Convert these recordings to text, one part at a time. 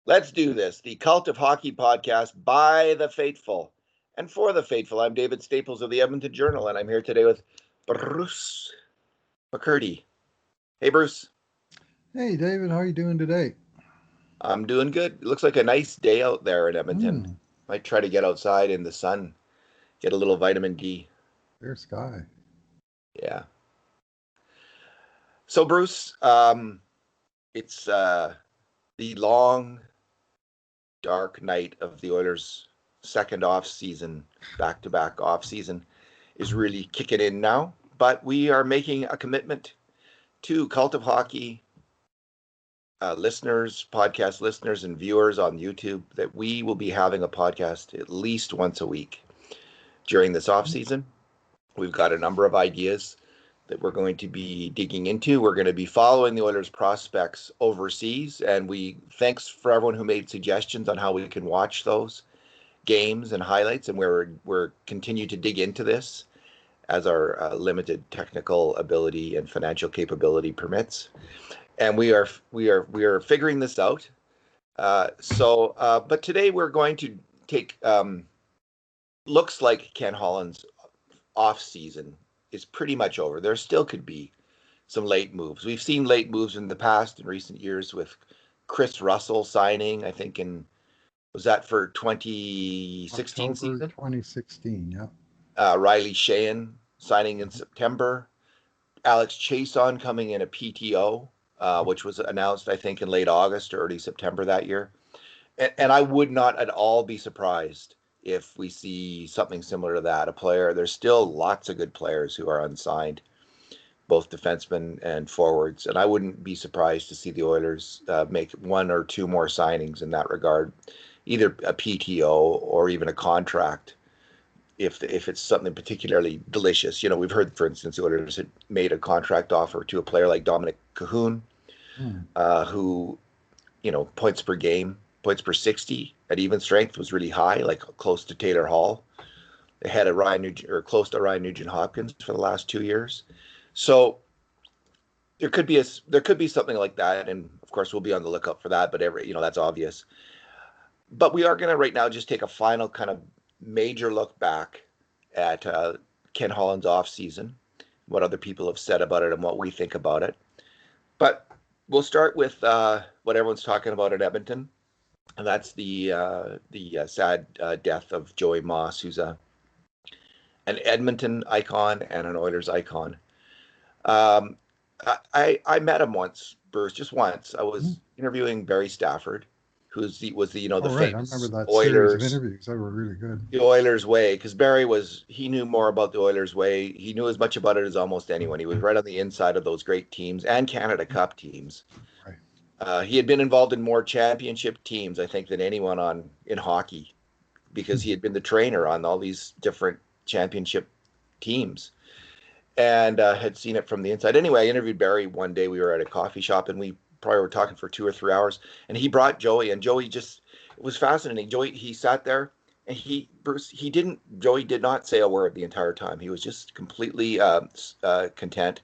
Let's do this. The Cult of Hockey podcast by the faithful and for the faithful. I'm David Staples of the Edmonton Journal, and I'm here today with Bruce McCurdy. Hey, Bruce. Hey, David, how are you doing today? I'm doing good. It looks like a nice day out there in Edmonton. Might try to get outside in the sun, get a little vitamin D. Clear sky. Yeah. So, Bruce, it's the long, dark night of the Oilers' second off-season, back-to-back off-season, is really kicking in now. But we are making a commitment to Cult of Hockey listeners, podcast listeners, and viewers on YouTube that we will be having a podcast at least once a week during this off-season. We've got a number of ideas that we're going to be digging into. We're going to be following the Oilers prospects overseas, and thanks for everyone who made suggestions on how we can watch those games and highlights, and we're continue to dig into this as our limited technical ability and financial capability permits. And we are figuring this out. But today we're going to take looks like Ken Holland's off season is pretty much over. There still could be some late moves. We've seen late moves in the past in recent years with Chris Russell signing, I think was that for 2016 October season? 2016, yeah. Riley Sheahan signing in September. Alex Chason coming in a PTO, which was announced, I think, in late August or early September that year. And I would not at all be surprised if we see something similar to that. There's still lots of good players who are unsigned, both defensemen and forwards. And I wouldn't be surprised to see the Oilers make one or two more signings in that regard, either a PTO or even a contract, if it's something particularly delicious. You know, we've heard, for instance, the Oilers had made a contract offer to a player like Dominic Cahoon, who, points per 60 at even strength was really high, like close to Taylor Hall. They had close to Ryan Nugent-Hopkins for the last 2 years. So there could be something like that, and of course we'll be on the lookout for that. But that's obvious. But we are going to right now just take a final kind of major look back at Ken Holland's off season, what other people have said about it, and what we think about it. But we'll start with what everyone's talking about at Edmonton. And that's the sad death of Joey Moss, who's an Edmonton icon and an Oilers icon. I met him once, Bruce, just once. I was interviewing Barry Stafford, who was the famous I remember that Oilers series of interviews. They were really good. The Oilers way, because Barry he knew more about the Oilers way. He knew as much about it as almost anyone. He was right on the inside of those great teams and Canada Cup teams. He had been involved in more championship teams, I think, than anyone in hockey, because he had been the trainer on all these different championship teams and had seen it from the inside. Anyway, I interviewed Barry one day. We were at a coffee shop, and we probably were talking for 2 or 3 hours. And he brought Joey, and it was fascinating. Joey, he sat there, and Joey did not say a word the entire time. He was just completely content,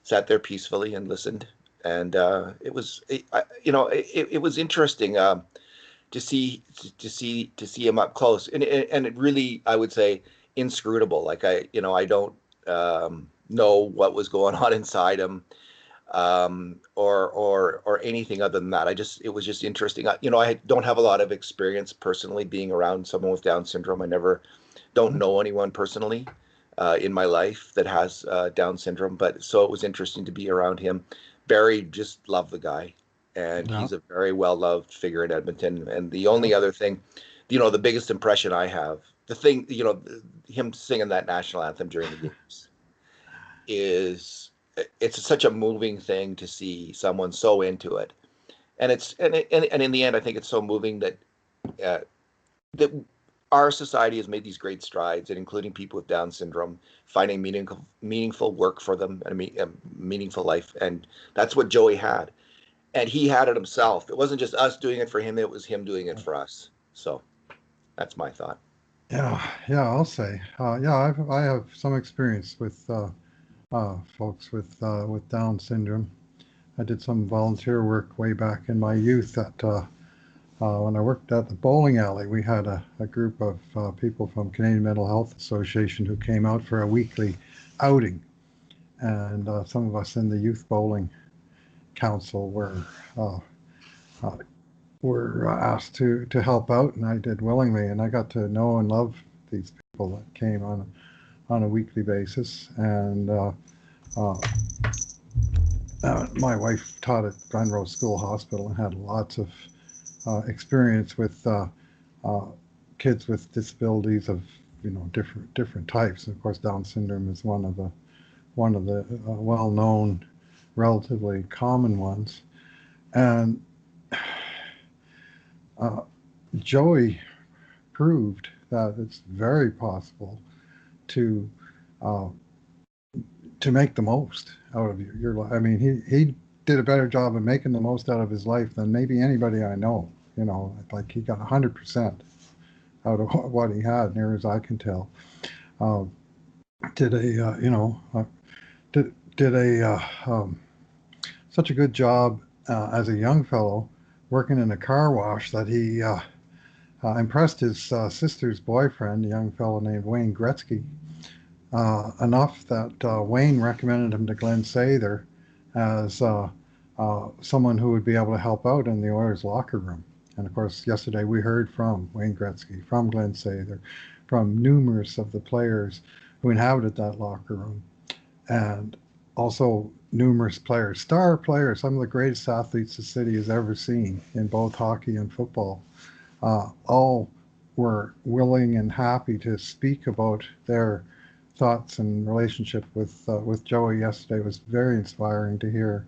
sat there peacefully and listened. And it was interesting to see him up close, and it really, I would say, inscrutable. Like I don't know what was going on inside him, or anything other than that. It was just interesting. I don't have a lot of experience personally being around someone with Down syndrome. Don't know anyone personally in my life that has Down syndrome, but so it was interesting to be around him. Barry just loved the guy, and he's a very well-loved figure in Edmonton. And the only other thing, the biggest impression I have, him singing that national anthem during the games it's such a moving thing to see someone so into it. And in the end, I think it's so moving that our society has made these great strides, and including people with Down syndrome finding meaningful work for them and a meaningful life. And that's what Joey had. And he had it himself. It wasn't just us doing it for him. It was him doing it for us. So that's my thought. Yeah, I'll say. I have some experience with folks with Down syndrome. I did some volunteer work way back in my youth at When I worked at the bowling alley, we had a group of people from Canadian Mental Health Association who came out for a weekly outing, and some of us in the youth bowling council uh, uh, were asked to help out, and I did willingly, and I got to know and love these people that came on a weekly basis, and uh, my wife taught at Glenrose School Hospital and had lots of experience with uh, kids with disabilities of different types. And of course, Down syndrome is one of the well-known, relatively common ones. And uh, Joey proved that it's very possible to uh, to make the most out of your life. I mean, he did a better job of making the most out of his life than maybe anybody I know. Like he got 100% out of what he had, near as I can tell. Uh, did a did a such a good job as a young fellow working in a car wash that he impressed his sister's boyfriend, a young fellow named Wayne Gretzky, enough that Wayne recommended him to Glenn Sather as someone who would be able to help out in the Oilers locker room. And of course, yesterday we heard from Wayne Gretzky, from Glenn Sather, from numerous of the players who inhabited that locker room, and also numerous players, star players, some of the greatest athletes the city has ever seen in both hockey and football, all were willing and happy to speak about their thoughts and relationship with Joey yesterday. It was very inspiring to hear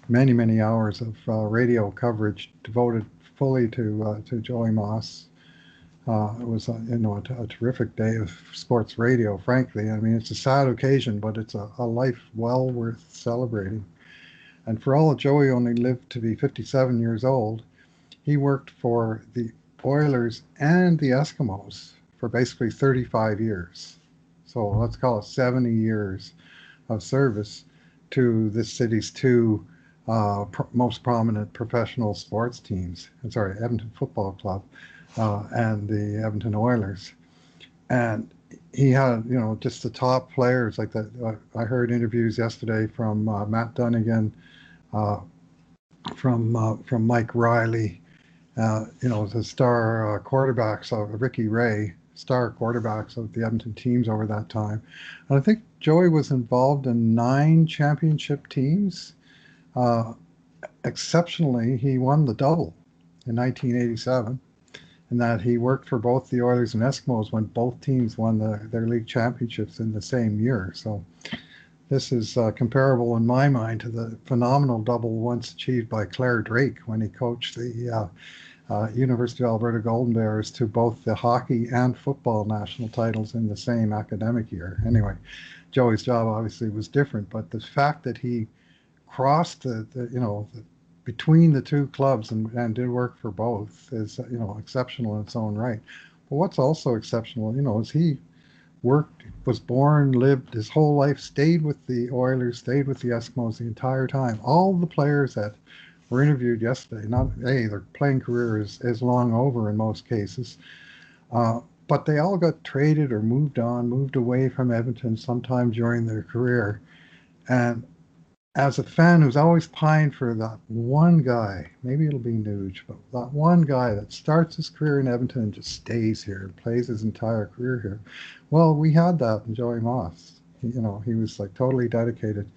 many hours of radio coverage devoted fully to Joey Moss. It was a terrific day of sports radio. Frankly, I mean, it's a sad occasion, but it's a life well worth celebrating. And for all that Joey only lived to be 57 years old, he worked for the Oilers and the Eskimos for basically 35 years. So let's call it 70 years of service to this city's two most prominent professional sports teams. I'm sorry, Edmonton Football Club and the Edmonton Oilers. And he had, just the top players like that. I heard interviews yesterday from Matt Dunnigan, uh, from Mike Riley, the star quarterbacks of Ricky Ray, star quarterbacks of the Edmonton teams over that time. And I think Joey was involved in 9 championship teams. Uh, Exceptionally, he won the double in 1987, and that he worked for both the Oilers and Eskimos when both teams won their league championships in the same year. So this is comparable in my mind to the phenomenal double once achieved by Claire Drake when he coached the University of Alberta Golden Bears to both the hockey and football national titles in the same academic year. Anyway, Joey's job obviously was different, but the fact that he crossed between the two clubs and did work for both is exceptional in its own right. But what's also exceptional, is he worked, was born, lived his whole life, stayed with the Oilers, stayed with the Eskimos the entire time. All the players that were interviewed yesterday, their playing career is long over in most cases, but they all got traded or moved away from Edmonton sometime during their career. And as a fan who's always pined for that one guy, maybe it'll be Nuge, but that one guy that starts his career in Edmonton and just stays here and plays his entire career here. Well, we had that in Joey Moss. He was like totally dedicated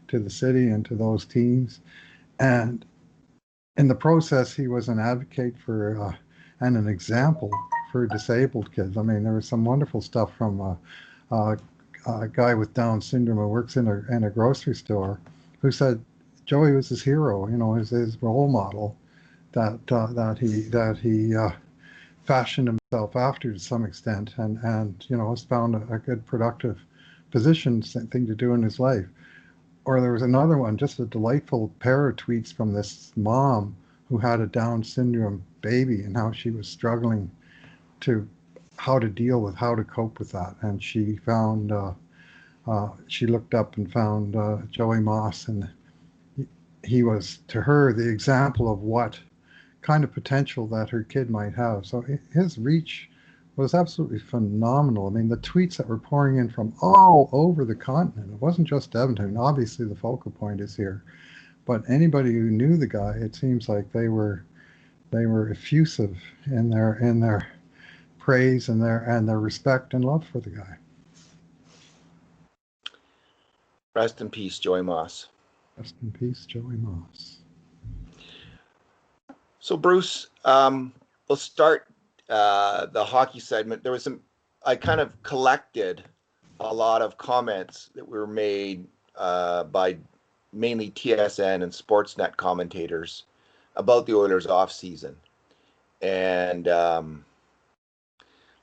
to the city and to those teams. And in the process, he was an advocate for and an example for disabled kids. I mean, there was some wonderful stuff from a guy with Down syndrome who works in a grocery store, who said Joey was his hero, his role model, that he fashioned himself after to some extent, and has found a good productive thing to do in his life. Or there was another one, just a delightful pair of tweets from this mom who had a Down syndrome baby and how she was struggling to how to cope with that, and she found. She looked up and found Joey Moss, and he was, to her, the example of what kind of potential that her kid might have. So his reach was absolutely phenomenal. I mean, the tweets that were pouring in from all over the continent. It wasn't just Edmonton. Obviously, the focal point is here, but anybody who knew the guy, it seems like they were effusive in their praise and their respect and love for the guy. Rest in peace, Joey Moss. Rest in peace, Joey Moss. So, Bruce, we'll start the hockey segment. I kind of collected a lot of comments that were made by mainly TSN and Sportsnet commentators about the Oilers offseason. And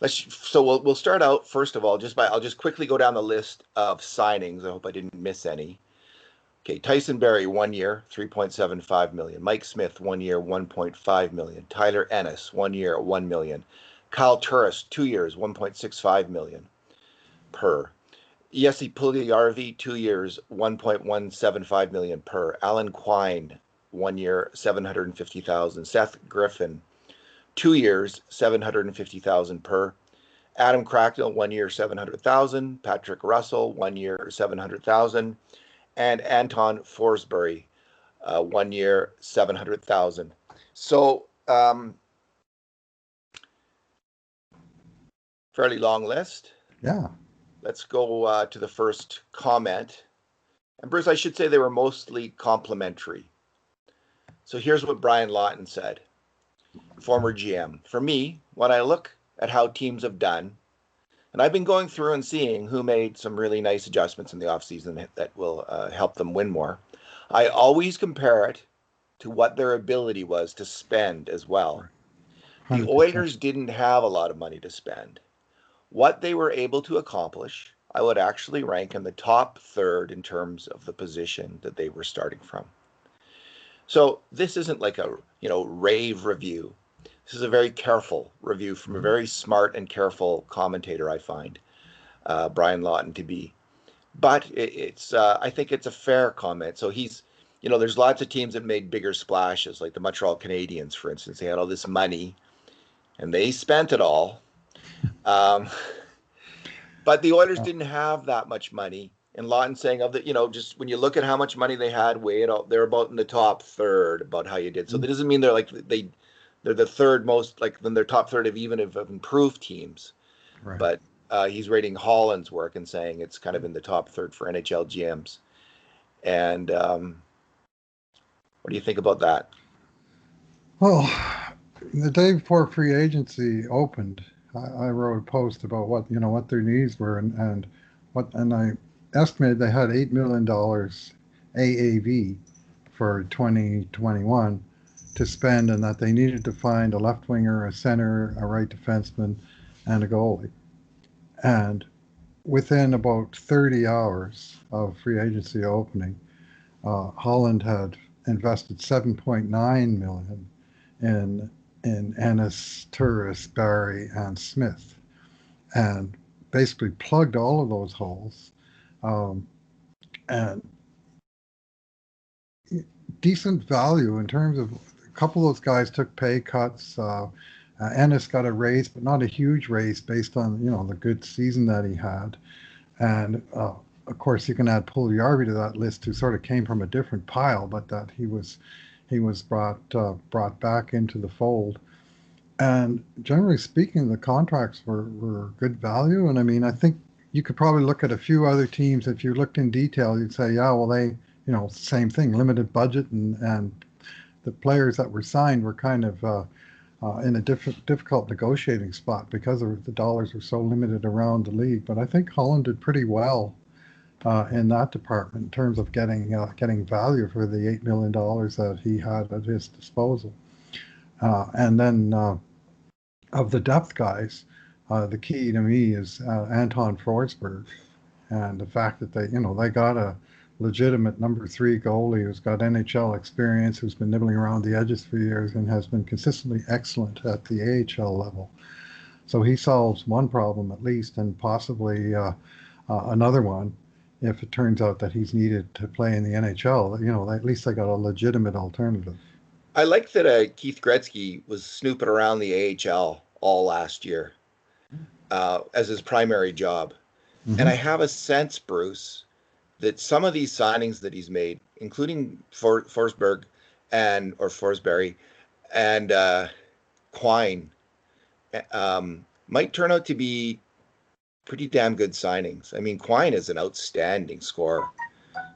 we'll start out, first of all, I'll just quickly go down the list of signings. I hope I didn't miss any. Okay, Tyson Barrie, 1 year, $3.75 million. Mike Smith, 1 year, $1.5 million. Tyler Ennis, 1 year, $1 million. Kyle Turris, 2 years, $1.65 million per. Jesse Puljujarvi, 2 years, $1.175 million per. Alan Quine, 1 year, $750,000. Seth Griffin, 2 years, $750,000 per. Adam Cracknell, 1 year, $700,000. Patrick Russell, 1 year, $700,000. And Anton Forsberg, 1 year, $700,000. So, fairly long list. Yeah. Let's go to the first comment. And Bruce, I should say they were mostly complimentary. So here's what Brian Lawton said, former GM. For me, when I look at how teams have done, and I've been going through and seeing who made some really nice adjustments in the offseason that will help them win more, I always compare it to what their ability was to spend as well. 100%. The Oilers didn't have a lot of money to spend. What they were able to accomplish, I would actually rank in the top third in terms of the position that they were starting from. So this isn't like a rave review. This is a very careful review from a very smart and careful commentator, I find, Brian Lawton to be. But I think it's a fair comment. So there's lots of teams that made bigger splashes, like the Montreal Canadiens, for instance. They had all this money, and they spent it all. But the Oilers didn't have that much money. And Lawton saying just when you look at how much money they had, they're about in the top third about how you did. So that doesn't mean they're the third most, then they're top third of improved teams. Right. But he's rating Holland's work and saying it's kind of in the top third for NHL GMs. And what do you think about that? Well, the day before free agency opened, I wrote a post about what their needs were and I estimated they had $8 million AAV for 2021 to spend, and that they needed to find a left winger, a center, a right defenseman, and a goalie. And within about 30 hours of free agency opening, Holland had invested $7.9 million in Ennis, Turris, Barrie, and Smith, and basically plugged all of those holes. And decent value in terms of a couple of those guys took pay cuts. Ennis got a raise, but not a huge raise based on the good season that he had. And of course, you can add Puljujarvi to that list, who sort of came from a different pile, but that he was brought back into the fold. And generally speaking, the contracts were good value. And I mean, I think you could probably look at a few other teams. If you looked in detail, you'd say, yeah, well, they, same thing, limited budget, and the players that were signed were kind of in a difficult negotiating spot because the dollars were so limited around the league. But I think Holland did pretty well in that department in terms of getting value for the $8 million that he had at his disposal. And then of the depth guys, the key to me is Anton Forsberg, and the fact that they got a legitimate number 3 goalie who's got NHL experience, who's been nibbling around the edges for years and has been consistently excellent at the AHL level. So he solves one problem at least, and possibly another one if it turns out that he's needed to play in the NHL. At least they got a legitimate alternative. I like that Keith Gretzky was snooping around the AHL all last year as his primary job. And Mm-hmm. I have a sense, Bruce, that some of these signings that he's made, including Forsberg or Forsberry and Quine, might turn out to be pretty damn good signings. I mean, Quine is an outstanding scorer.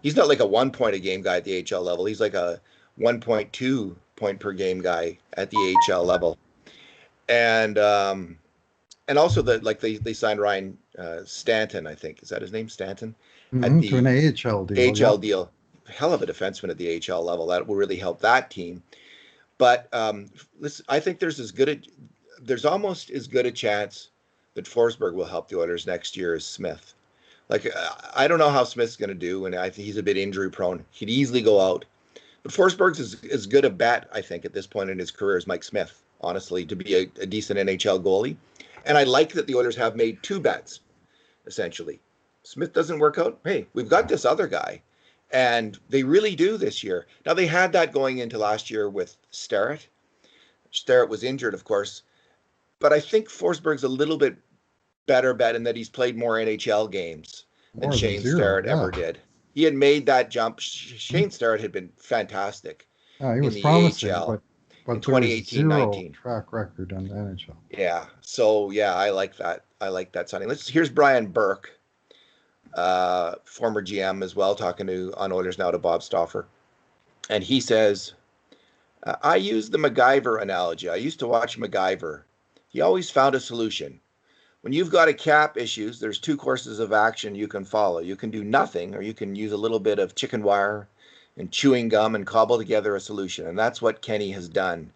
He's not like a 1 point a game guy at the AHL level. He's like a 1.2 point per game guy at the AHL level. And also they signed Ryan Stanton, I think. Is that his name, Stanton? At Mm-hmm. To an the AHL deal. AHL Yeah. deal. Hell of a defenseman at the AHL level. That will really help that team. But listen, I think there's almost as good a chance that Forsberg will help the Oilers next year as Smith. Like, I don't know how Smith's going to do, and I think he's a bit injury prone. He'd easily go out. But Forsberg's as good a bet, I think, at this point in his career as Mike Smith, honestly, to be a decent NHL goalie. And I like that the Oilers have made two bets, essentially. Smith doesn't work out. Hey, we've got this other guy. And they really do this year. Now, they had that going into last year with Starrett. Starrett was injured, of course. But I think Forsberg's a little bit better bet in that he's played more NHL games than More than Shane zero. Starrett Yeah. ever did. He had made that jump. Shane Starrett had been fantastic He in was the promising, AHL but in there was 2018-19. zero track record in the NHL. Yeah. So, yeah, I like that. I like that signing. Here's Brian Burke, former GM as well, talking on Oilers Now to Bob Stauffer. And he says, I use the MacGyver analogy. I used to watch MacGyver. He always found a solution. When you've got a cap issues, there's two courses of action you can follow. You can do nothing, or you can use a little bit of chicken wire and chewing gum and cobble together a solution. And that's what Kenny has done.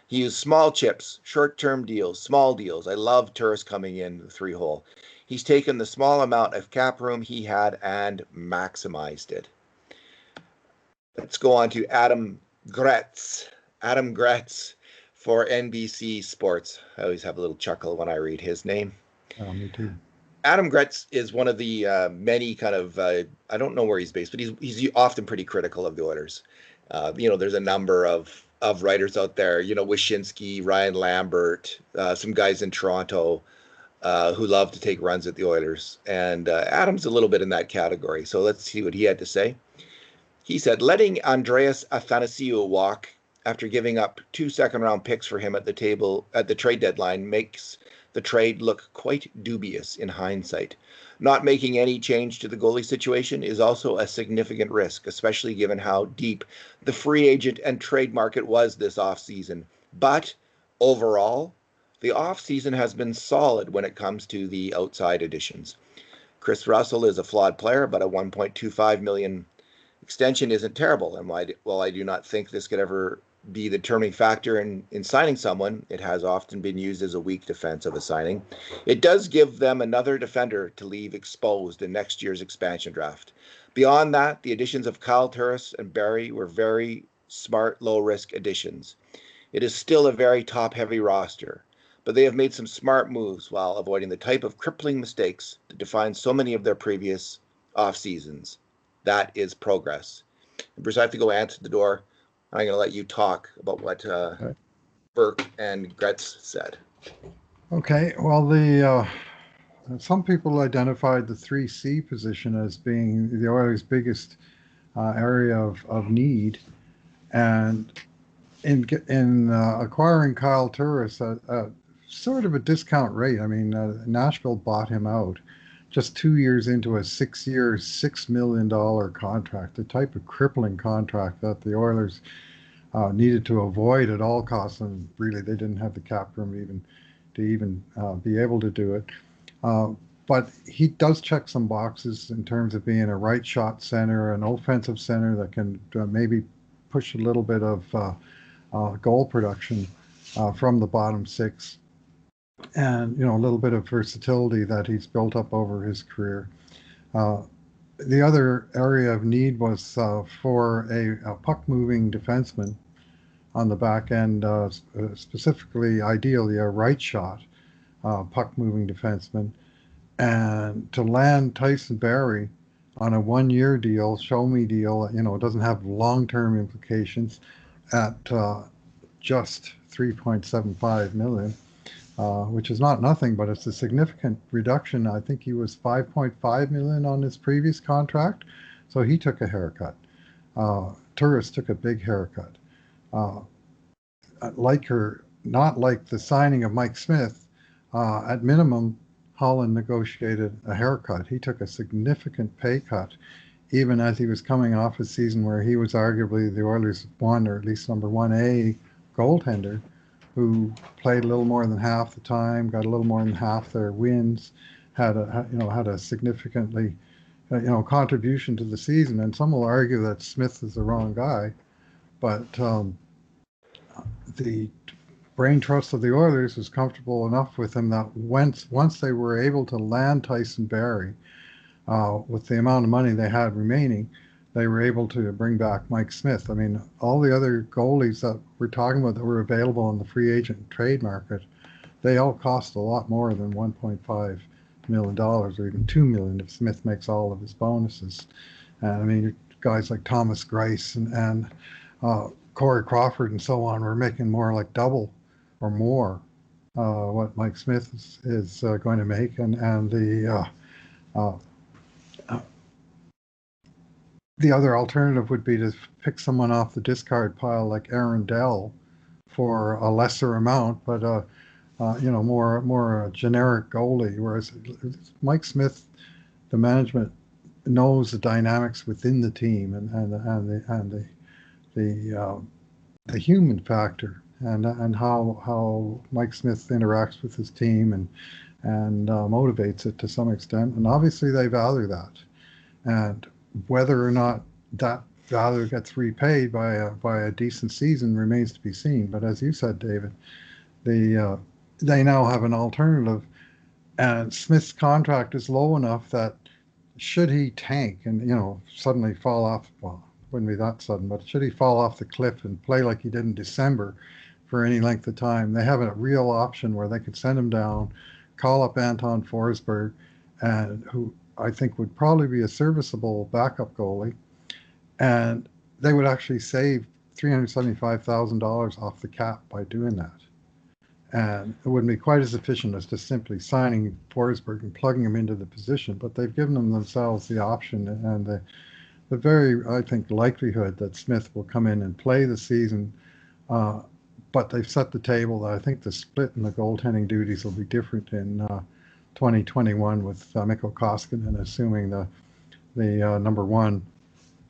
He used small chips, short-term deals, small deals. I love Turris coming in the 3-hole. He's taken the small amount of cap room he had and maximized it. Let's go on to Adam Gretz. Adam Gretz for NBC Sports. I always have a little chuckle when I read his name. Oh, me too. Adam Gretz is one of the many kind of, I don't know where he's based, but he's often pretty critical of the Oilers. There's a number of writers out there, Wyshynski, Ryan Lambert, some guys in Toronto who love to take runs at the Oilers. And Adam's a little bit in that category. So let's see what he had to say. He said, letting Andreas Athanasiou walk after giving up 2 second-round picks for him at the trade deadline makes the trade look quite dubious in hindsight. Not making any change to the goalie situation is also a significant risk, especially given how deep the free agent and trade market was this offseason. But overall, the offseason has been solid when it comes to the outside additions. Chris Russell is a flawed player, but a $1.25 million extension isn't terrible. And while I do not think this could ever be the determining factor in signing someone, it has often been used as a weak defense of a signing. It does give them another defender to leave exposed in next year's expansion draft. Beyond that, the additions of Kyle Turris and Barry were very smart, low-risk additions. It is still a very top-heavy roster, but they have made some smart moves while avoiding the type of crippling mistakes that defined so many of their previous off-seasons. That is progress. And Bruce, I have to go answer the door. I'm going to let you talk about what Burke and Gretz said. Okay, well, some people identified the 3C position as being the Oilers' biggest area of need, and in acquiring Kyle Turris at sort of a discount rate. I mean, Nashville bought him out just 2 years into a 6-year, $6 million contract, the type of crippling contract that the Oilers needed to avoid at all costs, and really they didn't have the cap room to even be able to do it. But he does check some boxes in terms of being a right shot center, an offensive center that can maybe push a little bit of goal production from the bottom six, and a little bit of versatility that he's built up over his career. The other area of need was for a puck-moving defenseman on the back end, specifically, ideally, a right shot puck-moving defenseman. And to land Tyson Barrie on a 1-year deal, show-me deal, it doesn't have long-term implications, at just 3.75 million, which is not nothing, but it's a significant reduction. I think he was 5.5 million on his previous contract, so he took a haircut. Turris took a big haircut. Not like the signing of Mike Smith, at minimum, Holland negotiated a haircut. He took a significant pay cut, even as he was coming off a season where he was arguably the Oilers' one, or at least number 1A goaltender, who played a little more than half the time, got a little more than half their wins, had a significantly contribution to the season. And some will argue that Smith is the wrong guy, but the brain trust of the Oilers was comfortable enough with him that once they were able to land Tyson Barrie, with the amount of money they had remaining, they were able to bring back Mike Smith. I mean, all the other goalies that we're talking about that were available in the free agent trade market, they all cost a lot more than $1.5 million or even $2 million if Smith makes all of his bonuses. I mean, guys like Thomas Greiss and Corey Crawford and so on were making more like double or more what Mike Smith is going to make, and the other alternative would be to pick someone off the discard pile like Aaron Dell for a lesser amount, but more a generic goalie. Whereas Mike Smith, the management knows the dynamics within the team and the human factor and how Mike Smith interacts with his team and motivates it to some extent. And obviously they value that. And whether or not that value gets repaid by a decent season remains to be seen. But as you said, David, they now have an alternative, and Smith's contract is low enough that should he tank and suddenly fall off, well, wouldn't be that sudden, but should he fall off the cliff and play like he did in December for any length of time, they have a real option where they could send him down, call up Anton Forsberg, and who I think would probably be a serviceable backup goalie, and they would actually save $375,000 off the cap by doing that. And it wouldn't be quite as efficient as just simply signing Forsberg and plugging him into the position, but they've given themselves the option and the very, I think, likelihood that Smith will come in and play the season. But they've set the table that I think the split in the goaltending duties will be different in 2021 with Mikko Koskinen assuming the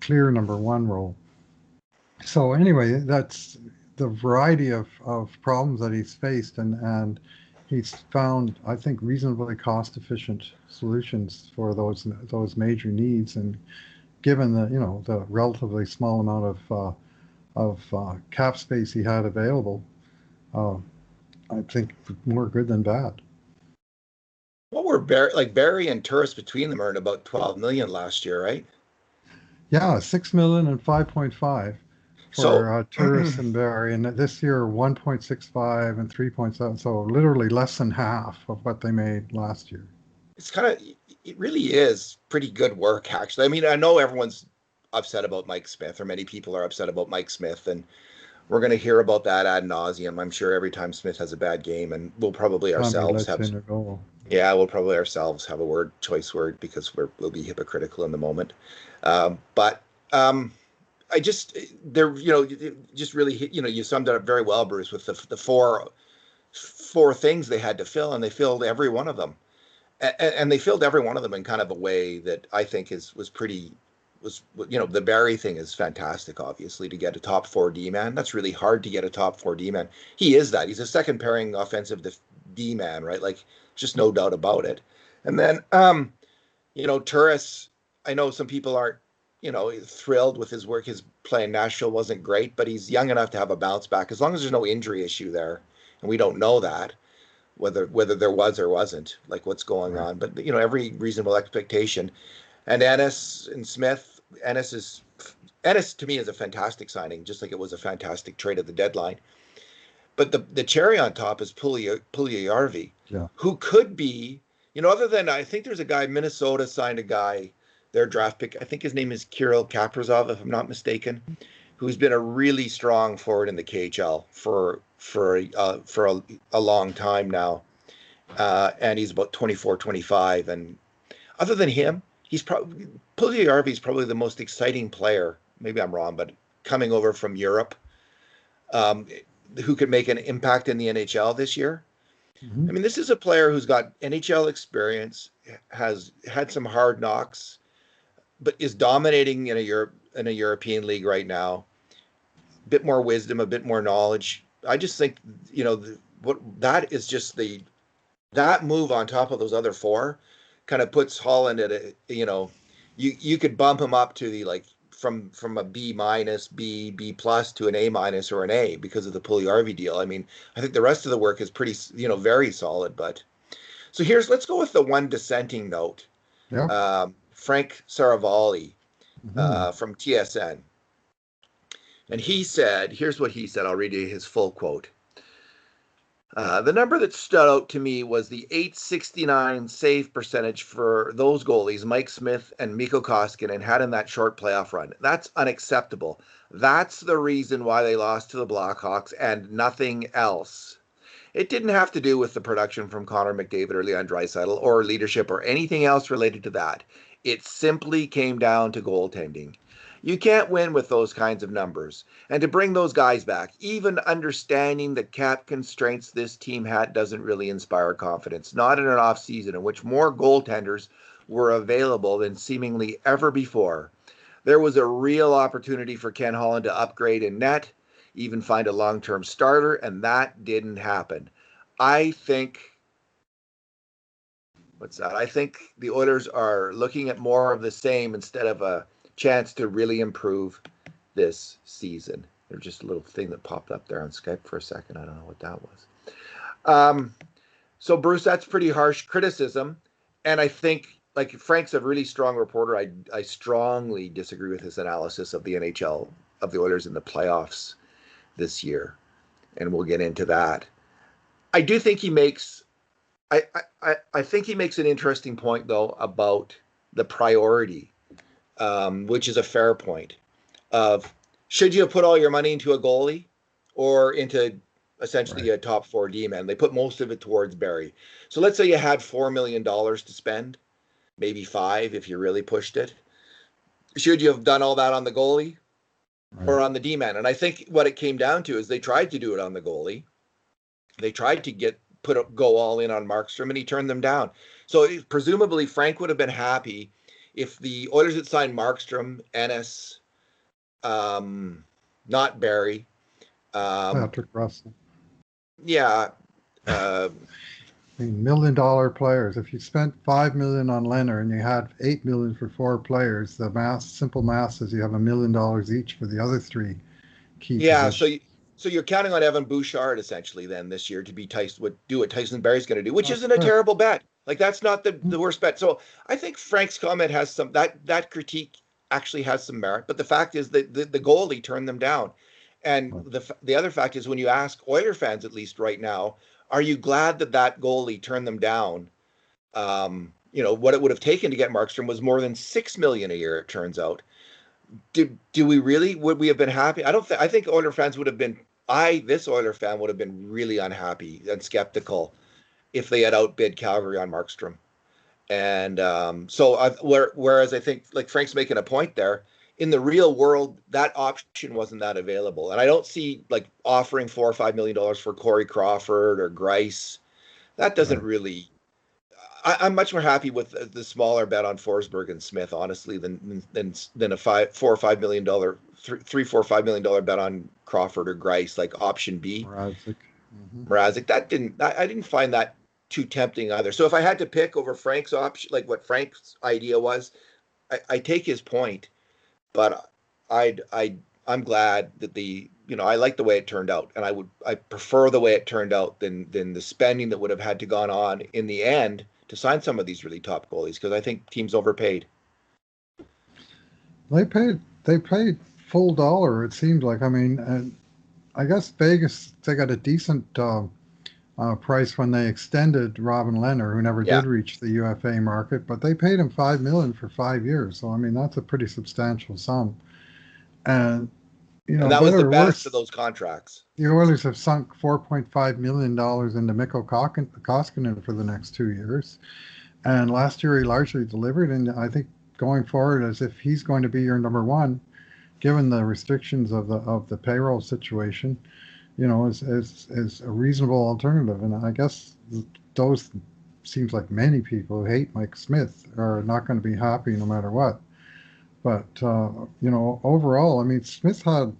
clear number one role. So anyway, that's the variety of problems that he's faced, and he's found, I think, reasonably cost-efficient solutions for those major needs. And given the relatively small amount of cap space he had available, I think more good than bad. What were Barrie and Turris between them earned about $12 million last year, right? Yeah, $6 million and 5.5 for Turris and Barrie, and this year 1.65 and 3.7. So literally less than half of what they made last year. It really is pretty good work, actually. I mean, I know everyone's upset about Mike Smith, or many people are upset about Mike Smith, and we're going to hear about that ad nauseum, I'm sure, every time Smith has a bad game, and we'll probably ourselves have a choice word, because we'll be hypocritical in the moment. But I just really hit, you summed it up very well, Bruce, with the four things they had to fill, and they filled every one of them. And they filled every one of them in kind of a way that I think was the Barrie thing is fantastic, obviously, to get a top 4 D-man. That's really hard to get a top 4 D-man. He is that. He's a second pairing offensive D-man, right? Like, just no doubt about it. And then, Turris, I know some people aren't, thrilled with his work. His play in Nashville wasn't great, but he's young enough to have a bounce back, as long as there's no injury issue there. And we don't know that, whether there was or wasn't, like what's going on. But, every reasonable expectation. And Ennis and Smith, Ennis to me is a fantastic signing, just like it was a fantastic trade at the deadline. But the cherry on top is Puljujarvi, who could be, other than, I think there's a guy, Minnesota signed a guy, their draft pick, I think his name is Kirill Kaprizov, if I'm not mistaken, who's been a really strong forward in the KHL for a long time now, and he's about 24, 25. And other than him, he's probably Puljujärvi is probably the most exciting player. Maybe I'm wrong, but coming over from Europe, um, who could make an impact in the NHL this year. Mm-hmm. I mean, this is a player who's got NHL experience, has had some hard knocks, but is dominating in a European league right now. A bit more wisdom, a bit more knowledge. I just think what that is just that move on top of those other four kind of puts Holland at you could bump him up to the like from a B minus, B plus to an A minus or an A because of the Puljujärvi deal. I mean, I think the rest of the work is pretty very solid. But so let's go with the one dissenting note. Yeah. Frank Saravalli Mm-hmm. from TSN. And here's what he said. I'll read you his full quote. The number that stood out to me was the .869 save percentage for those goalies, Mike Smith and Mikko Koskinen, had in that short playoff run. That's unacceptable. That's the reason why they lost to the Blackhawks and nothing else. It didn't have to do with the production from Connor McDavid or Leon Draisaitl or leadership or anything else related to that. It simply came down to goaltending. You can't win with those kinds of numbers. And to bring those guys back, even understanding the cap constraints this team had doesn't really inspire confidence. Not in an offseason in which more goaltenders were available than seemingly ever before. There was a real opportunity for Ken Holland to upgrade in net, even find a long-term starter, and that didn't happen. I think the Oilers are looking at more of the same instead of a chance to really improve this season. There's just a little thing that popped up there on Skype for a second. I don't know what that was. So Bruce, that's pretty harsh criticism. And I think, like, Frank's a really strong reporter. I strongly disagree with his analysis of the NHL, of the Oilers in the playoffs this year. And we'll get into that. I do think he makes I think he makes an interesting point, though, about the priority, which is a fair point, of should you have put all your money into a goalie or into essentially a top four D-man? They put most of it towards Barrie. So let's say you had $4 million to spend, maybe $5 if you really pushed it. Should you have done all that on the goalie or on the D-man? And I think what it came down to is they tried to do it on the goalie. They tried to go all in on Markstrom, and he turned them down. So presumably Frank would have been happy if the Oilers had signed Markstrom, Ennis, not Barrie. Patrick Russell. Yeah. I mean, $1 million players. If you spent $5 million on Leonard and you had $8 million for 4 players, the simple math is you have $1 million each for the other 3 key positions. So you're counting on Evan Bouchard essentially then this year to be do what Tyson Barrie's going to do, which isn't a terrible bet. Like, that's not the worst bet. So I think Frank's comment has some that critique actually has some merit. But the fact is that the goalie turned them down, and the other fact is when you ask Oiler fans, at least right now, are you glad that goalie turned them down? What it would have taken to get Markstrom was more than $6 million a year. It turns out. Would we have been happy? I think Oiler fans would have been. This Oiler fan would have been really unhappy and skeptical if they had outbid Calgary on Markstrom. And whereas I think, like, Frank's making a point there, in the real world, that option wasn't that available. And I don't see, like, offering $4 or $5 million for Corey Crawford or Greiss. That doesn't really. I'm much more happy with the smaller bet on Forsberg and Smith, honestly, than a $4 or $5 million, $3, $4, $5 million bet on Crawford or Greiss, like option B. Mrazek. I didn't find that too tempting either. So if I had to pick over Frank's option, like what Frank's idea was, I take his point, but I'm glad that I like the way it turned out, and I prefer the way it turned out than the spending that would have had to gone on in the end to sign some of these really top goalies, because I think teams overpaid. They paid full dollar, it seemed like. I mean, I guess Vegas, they got a decent price when they extended Robin Lehner, who never did reach the UFA market, but they paid him $5 million for 5 years. So I mean, that's a pretty substantial sum. And And that was better the or best of worse, those contracts. the Oilers have sunk $4.5 million into Mikko Koskinen for the next 2 years. And last year he largely delivered. And I think going forward, as if he's going to be your number one, given the restrictions of the payroll situation, is a reasonable alternative. And I guess those seems like many people who hate Mike Smith are not going to be happy no matter what. But overall, I mean, Smith had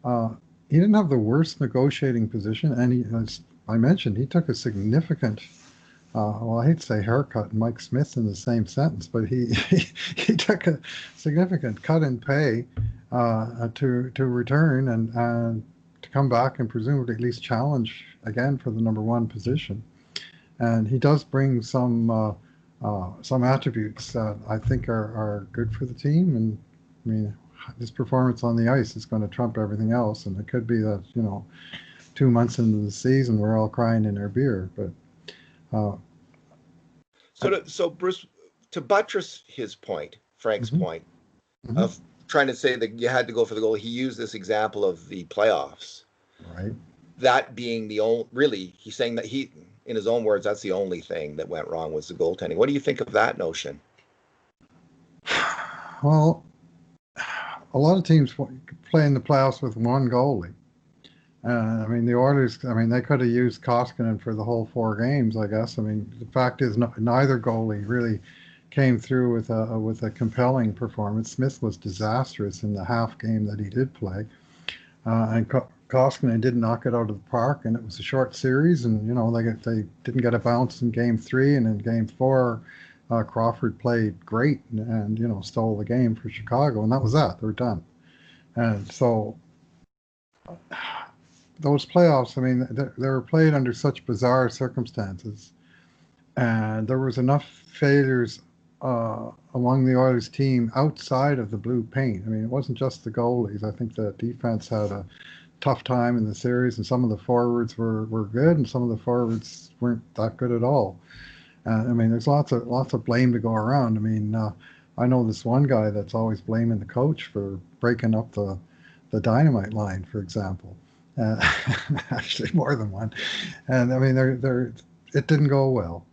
uh, he didn't have the worst negotiating position, and as I mentioned, he took a significant. Well, I hate to say haircut and Mike Smith in the same sentence, but he took a significant cut in pay to return and to come back and presumably at least challenge again for the number one position. And he does bring some attributes that I think are good for the team. And I mean, his performance on the ice is going to trump everything else. And it could be that 2 months into the season we're all crying in our beer. But uh, So Bruce, to buttress his point, Frank's mhm, point mhm, of trying to say that you had to go for the goal, he used this example of the playoffs. right. That being the only, really, he's saying that in his own words, that's the only thing that went wrong was the goaltending. What do you think of that notion? Well, a lot of teams play in the playoffs with one goalie. I mean, the Oilers, I mean, they could have used Koskinen for the whole 4 games, I guess. I mean, the fact is, neither goalie really came through with a compelling performance. Smith was disastrous in the half game that he did play, and Koskinen did knock it out of the park, and it was a short series, and they didn't get a bounce in Game 3, and in Game 4, Crawford played great and stole the game for Chicago, and that was that. They were done, and so those playoffs, I mean, they were played under such bizarre circumstances, and there was enough failures among the Oilers team outside of the blue paint. I mean, it wasn't just the goalies. I think the defense had a tough time in the series, and some of the forwards were good, and some of the forwards weren't that good at all. I mean, there's lots of blame to go around. I mean, I know this one guy that's always blaming the coach for breaking up the dynamite line, for example. Uh, Actually, more than one. And I mean, it didn't go well.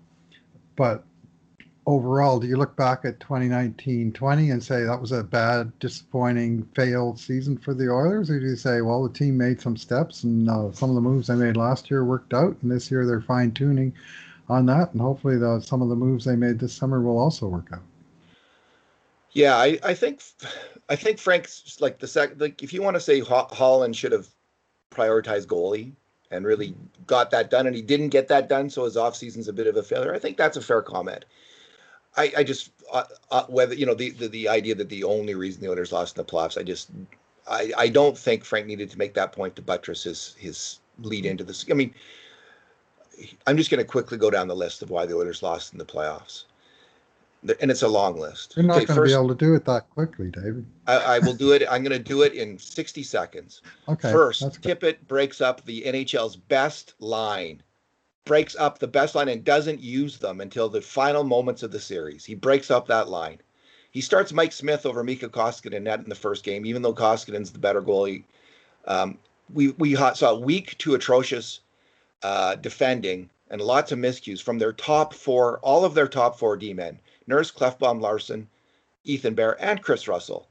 But overall, do you look back at 2019-20 and say that was a bad, disappointing, failed season for the Oilers? Or do you say, well, the team made some steps and some of the moves they made last year worked out, and this year they're fine tuning on that, and hopefully some of the moves they made this summer will also work out? Yeah, I think Frank's like like if you want to say Holland should have prioritized goalie and really got that done, and he didn't get that done, so his offseason's a bit of a failure. I think that's a fair comment. I just whether the idea that the only reason the Oilers lost in the playoffs, I don't think Frank needed to make that point to buttress his lead into this. I mean, I'm just going to quickly go down the list of why the Oilers lost in the playoffs, and it's a long list. You're Okay, not going to be first able to do it that quickly, David. I will do it. I'm going to do it in 60 seconds. Okay, that's First, good. Tippett breaks up the NHL's best line, breaks up the best line and doesn't use them until the final moments of the series. He breaks up that line. He starts Mike Smith over Mika Koskinen net in the first game, even though Koskinen's the better goalie. Um, we saw weak to atrocious defending and lots of miscues from their top four, all of their top four D-men, Nurse, Clefbaum, Larson, Ethan Bear, and Chris Russell.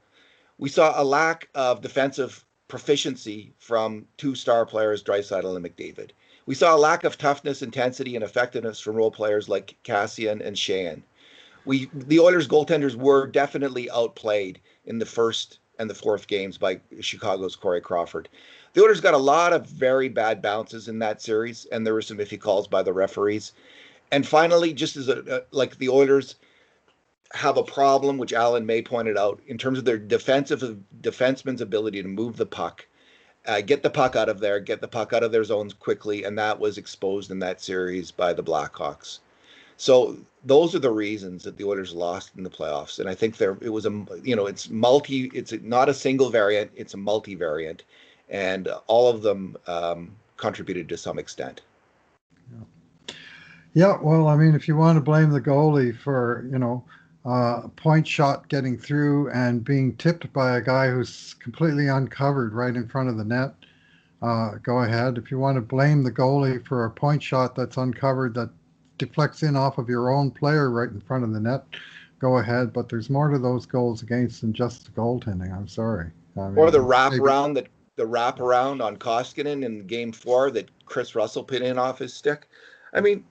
We saw a lack of defensive proficiency from two star players, Draisaitl and McDavid. We saw a lack of toughness, intensity, and effectiveness from role players like Cassian and Sheahan. The Oilers goaltenders were definitely outplayed in the first and the fourth games by Chicago's Corey Crawford. The Oilers got a lot of very bad bounces in that series, and there were some iffy calls by the referees. And finally, just as like the Oilers have a problem, which Alan May pointed out, in terms of their defenseman's ability to move the puck, get the puck out of there, get the puck out of their zones quickly, and that was exposed in that series by the Blackhawks. So those are the reasons that the Oilers lost in the playoffs, and I think it's not a single variant, it's a multivariant, and all of them contributed to some extent. Yeah. Yeah, well, I mean, if you want to blame the goalie for, point shot getting through and being tipped by a guy who's completely uncovered right in front of the net, go ahead. If you want to blame the goalie for a point shot that's uncovered that deflects in off of your own player right in front of the net, go ahead. But there's more to those goals against than just the goaltending. I'm sorry. I Or the mean, maybe wraparound on Koskinen in Game 4 that Chris Russell put in off his stick. I mean,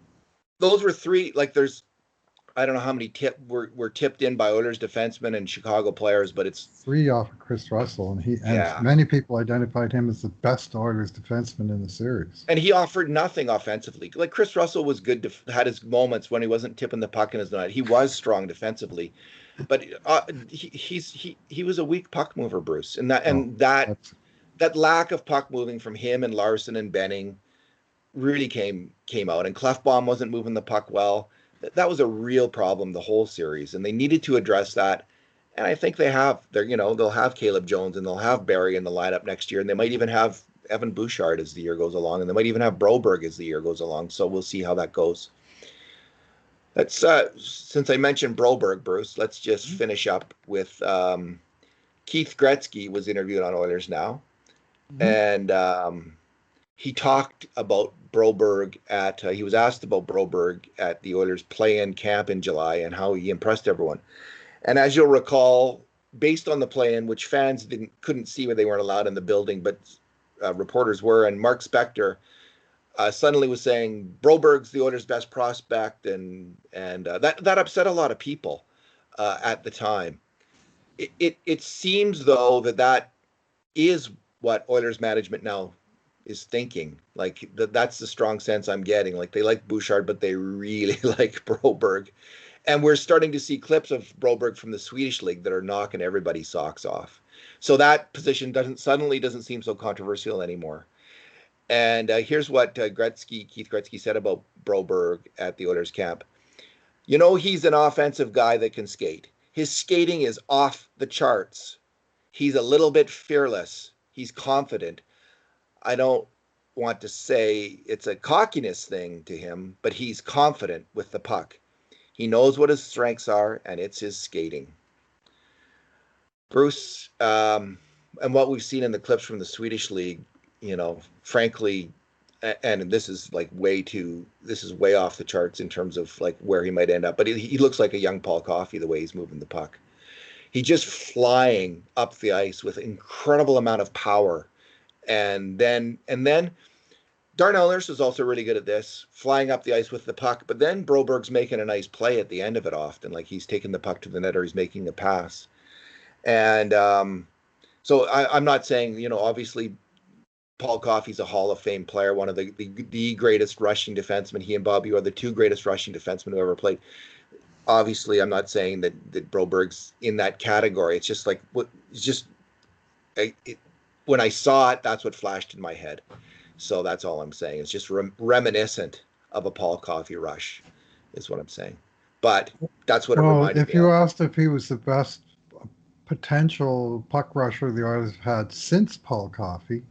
those were three. Like, there's I don't know how many were tipped in by Oilers defensemen and Chicago players, but it's three off of Chris Russell, and yeah. many people identified him as the best Oilers defenseman in the series. And he offered nothing offensively. Like, Chris Russell was good, had his moments when he wasn't tipping the puck in his net. He was strong defensively, but he was a weak puck mover, Bruce, and that lack of puck moving from him and Larson and Benning really came out. And Clefbaum wasn't moving the puck well. That was a real problem the whole series, and they needed to address that. And I think they have. They'll have Caleb Jones and they'll have Barry in the lineup next year, and they might even have Evan Bouchard as the year goes along, and they might even have Broberg as the year goes along. So we'll see how that goes. Let's since I mentioned Broberg, Bruce, let's just finish up with Keith Gretzky was interviewed on Oilers Now, and he talked about Broberg he was asked about Broberg at the Oilers play-in camp in July and how he impressed everyone. And as you'll recall, based on the play-in, which fans couldn't see when they weren't allowed in the building, but reporters were, and Mark Spector suddenly was saying Broberg's the Oilers' best prospect, and that upset a lot of people at the time. It seems though that is what Oilers management now is thinking. Like that's the strong sense I'm getting. Like they like Bouchard, but they really like Broberg. And we're starting to see clips of Broberg from the Swedish league that are knocking everybody's socks off. So that position doesn't seem so controversial anymore. And here's what Keith Gretzky said about Broberg at the Oilers camp. He's an offensive guy that can skate. His skating is off the charts. He's a little bit fearless. He's confident. I don't want to say it's a cockiness thing to him, but he's confident with the puck. He knows what his strengths are, and it's his skating. Bruce, and what we've seen in the clips from the Swedish league, frankly, and this is way off the charts in terms of like where he might end up, but he looks like a young Paul Coffey the way he's moving the puck. He's just flying up the ice with incredible amount of power. And then Darnell Nurse is also really good at this, flying up the ice with the puck. But then Broberg's making a nice play at the end of it often, like he's taking the puck to the net or he's making a pass. And so I'm not saying, obviously Paul Coffey's a Hall of Fame player, one of the greatest rushing defensemen. He and Bobby are the two greatest rushing defensemen who ever played. Obviously, I'm not saying that Broberg's in that category. It's just like when I saw it, that's what flashed in my head. So that's all I'm saying. It's just reminiscent of a Paul Coffey rush, is what I'm saying. But that's what it reminded me of. If you asked if he was the best potential puck rusher the Oilers have had since Paul Coffey,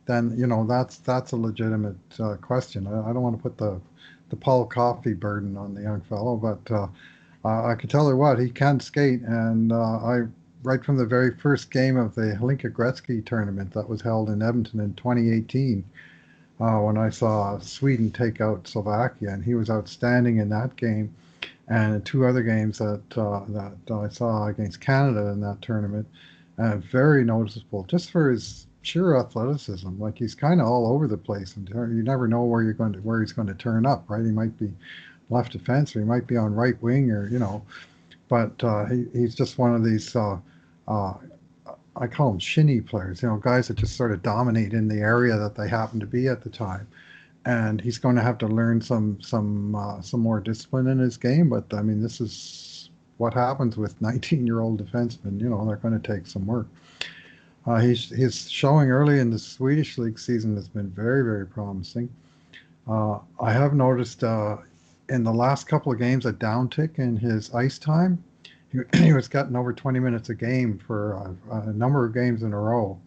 then that's a legitimate question. I don't want to put the Paul Coffey burden on the young fellow, but I can tell you what, he can skate, and right from the very first game of the Hlinka Gretzky tournament that was held in Edmonton in 2018, when I saw Sweden take out Slovakia, and he was outstanding in that game, and two other games that I saw against Canada in that tournament, very noticeable just for his sheer athleticism. Like he's kind of all over the place, and you never know where he's going to turn up. Right, he might be left defense, or he might be on right wing, or but he's just one of these. I call them shinny players, guys that just sort of dominate in the area that they happen to be at the time. And he's going to have to learn some more discipline in his game. But I mean, this is what happens with 19-year-old defensemen. They're going to take some work. His showing early in the Swedish league season has been very, very promising. I have noticed in the last couple of games a downtick in his ice time. He was getting over 20 minutes a game for a number of games in a row.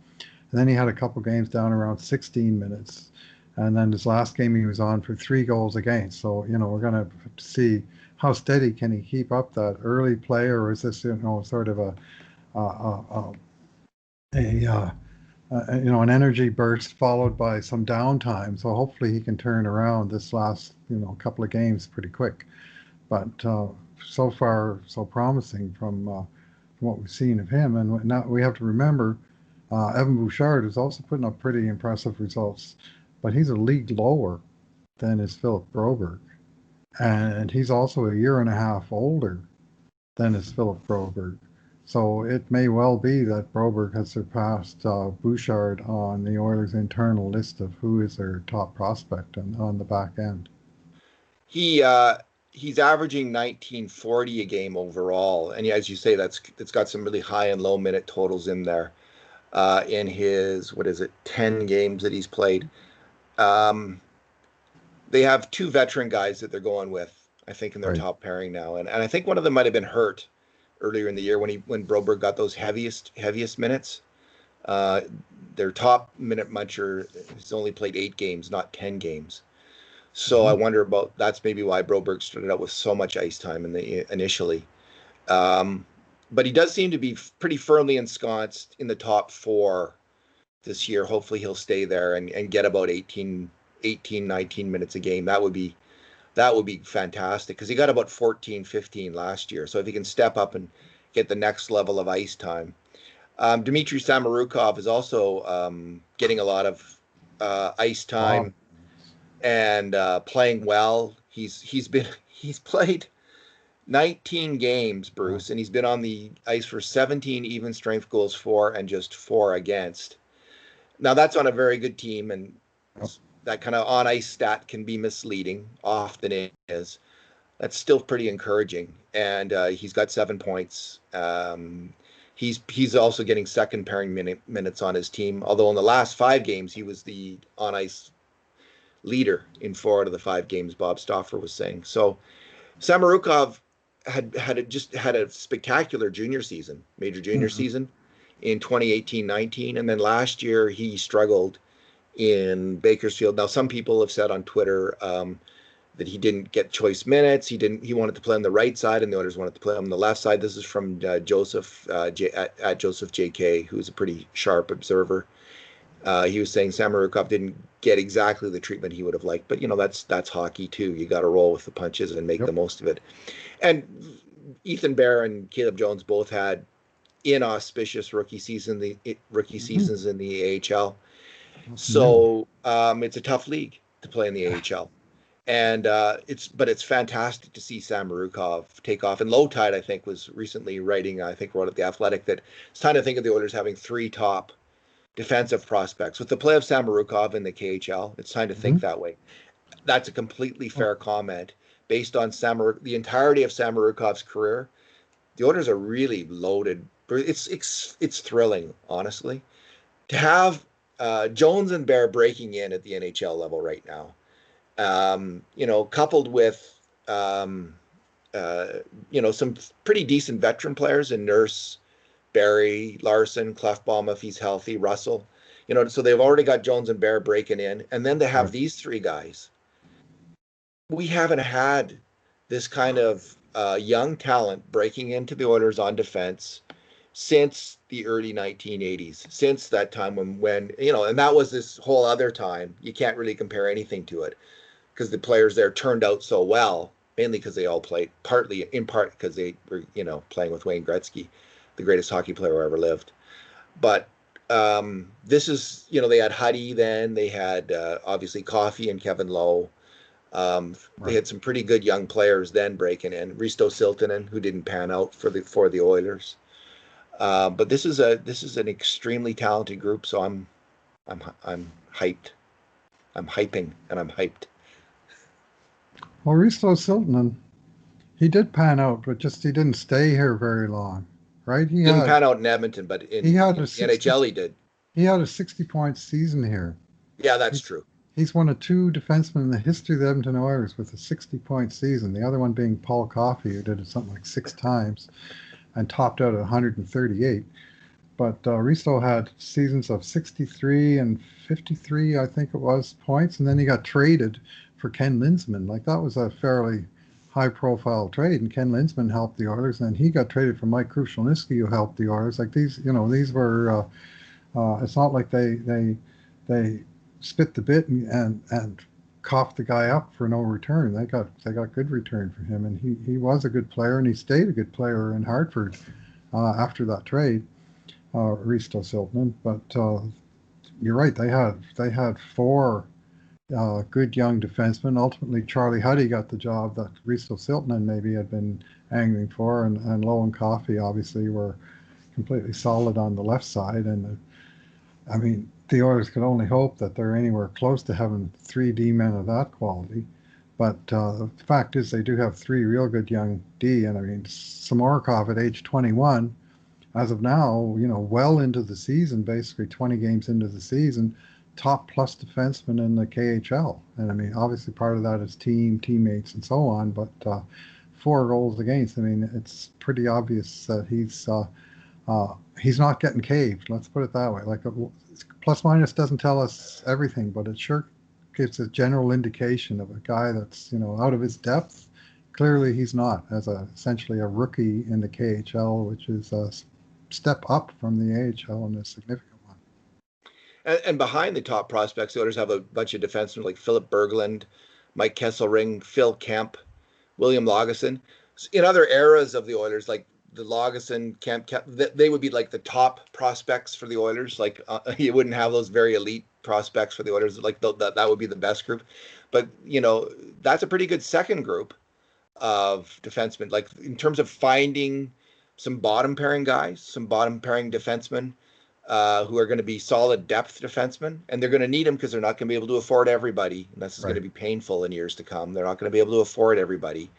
And then he had a couple games down around 16 minutes. And then his last game he was on for 3 goals against. So, we're going to see how steady can he keep up that early play, or is this sort of a, a, a an energy burst followed by some downtime? So hopefully he can turn around this last couple of games pretty quick. But so far so promising from what we've seen of him. And now we have to remember Evan Bouchard is also putting up pretty impressive results, but he's a league lower than is Philip Broberg. And he's also a year and a half older than is Philip Broberg. So it may well be that Broberg has surpassed Bouchard on the Oilers' internal list of who is their top prospect on the back end. He's averaging 1940 a game overall, and as you say, it's got some really high and low minute totals in there. In his 10 games that he's played. They have two veteran guys that they're going with, I think, in their top pairing now. And I think one of them might have been hurt earlier in the year when Broberg got those heaviest minutes. Their top minute muncher has only played 8 games, not 10 games. So I wonder about that's maybe why Broberg started out with so much ice time initially. But he does seem to be pretty firmly ensconced in the top 4 this year. Hopefully he'll stay there and get about 18, 19 minutes a game. That would be fantastic, because he got about 14, 15 last year. So if he can step up and get the next level of ice time. Dimitri Samarukov is also getting a lot of ice time and playing well. He's played 19 games, Bruce, and he's been on the ice for 17 even strength goals for and just 4 against. Now that's on a very good team, and that kind of on ice stat can be misleading. Often it is. That's still pretty encouraging, and he's got 7 points. He's also getting second pairing minutes on his team. Although in the last 5 games he was the on ice leader in 4 out of the 5 games. Bob Stauffer was saying so. Samarukov had a spectacular major junior season in 2018-19, and then last year he struggled in Bakersfield. Now some people have said on Twitter that he didn't get choice minutes. He wanted to play on the right side, and the Oilers wanted to play on the left side. This is from Joseph at Joseph JK, who's a pretty sharp observer. He was saying Samarukov didn't get exactly the treatment he would have liked, but that's hockey too. You got to roll with the punches and make the most of it. And Ethan Bear and Caleb Jones both had inauspicious rookie seasons in the AHL. So it's a tough league to play in the AHL, and it's fantastic to see Samarukov take off. And Low Tide, I think, was recently wrote at The Athletic that it's time to think of the Oilers having 3 top defensive prospects. With the play of Samarukov in the KHL, it's time to think that way. That's a completely fair comment. Based on the entirety of Samarukov's career, the Oilers are really loaded. It's thrilling, honestly, to have Jones and Bear breaking in at the NHL level right now. Coupled with some pretty decent veteran players in Nurse, Barry, Larson, Clefbaum if he's healthy, Russell. So they've already got Jones and Bear breaking in, and then to have these 3 guys. We haven't had this kind of young talent breaking into the Oilers on defense since the early 1980s, since that time when and that was this whole other time. You can't really compare anything to it because the players there turned out so well, mainly because they all played, in part because they were, playing with Wayne Gretzky, the greatest hockey player who ever lived. But this is, they had Huddy then, they had obviously Coffey and Kevin Lowe. They had some pretty good young players then breaking in. Riso Siltman, who didn't pan out for the Oilers. But this is an extremely talented group, so I'm hyped. I'm hyping and I'm hyped. Well, Riso Siltman, he did pan out, but just he didn't stay here very long, right? He didn't pan out in Edmonton, but in the NHL he did. He had a 60-point season here. Yeah, that's true. He's one of 2 defensemen in the history of the Edmonton Oilers with a 60-point season. The other one being Paul Coffey, who did it something like 6 times and topped out at 138. But Riso had seasons of 63 and 53, I think it was, points, and then he got traded for Ken Linseman. Like, that was a fairly high-profile trade, and Ken Linsman helped the Oilers, and he got traded for Mike Krushelnyski, who helped the Oilers. Like these, these were. It's not like they spit the bit and coughed the guy up for no return. They got good return for him, and he was a good player, and he stayed a good player in Hartford after that trade, Riso Siltman. But you're right, they had four good young defensemen. Ultimately, Charlie Huddy got the job that Riso Siltman maybe had been angling for, and Lowe and Coffey obviously were completely solid on the left side. And I mean, the Oilers could only hope that they're anywhere close to having three D men of that quality. But the fact is, they do have three real good young D. And I mean, Samarukov at age 21, as of now, well into the season, basically 20 games into the season, top plus defenseman in the KHL. And I mean, obviously part of that is teammates, and so on. But 4 goals against. I mean, it's pretty obvious that he's not getting caved. Let's put it that way. Like plus minus doesn't tell us everything, but it sure gives a general indication of a guy that's out of his depth. Clearly, he's not, as essentially a rookie in the KHL, which is a step up from the AHL and a significant one. And behind the top prospects, the Oilers have a bunch of defensemen like Philip Berglund, Mike Kesselring, Phil Kemp, William Lagesson. In other eras of the Oilers, like the Lagesson, Kemp, they would be like the top prospects for the Oilers. Like you wouldn't have those very elite prospects for the Oilers. Like that would be the best group. But that's a pretty good second group of defensemen. Like in terms of finding some bottom pairing guys, some bottom pairing defensemen who are going to be solid depth defensemen, and they're going to need them because they're not going to be able to afford everybody. And this is going to be painful in years to come. They're not going to be able to afford everybody,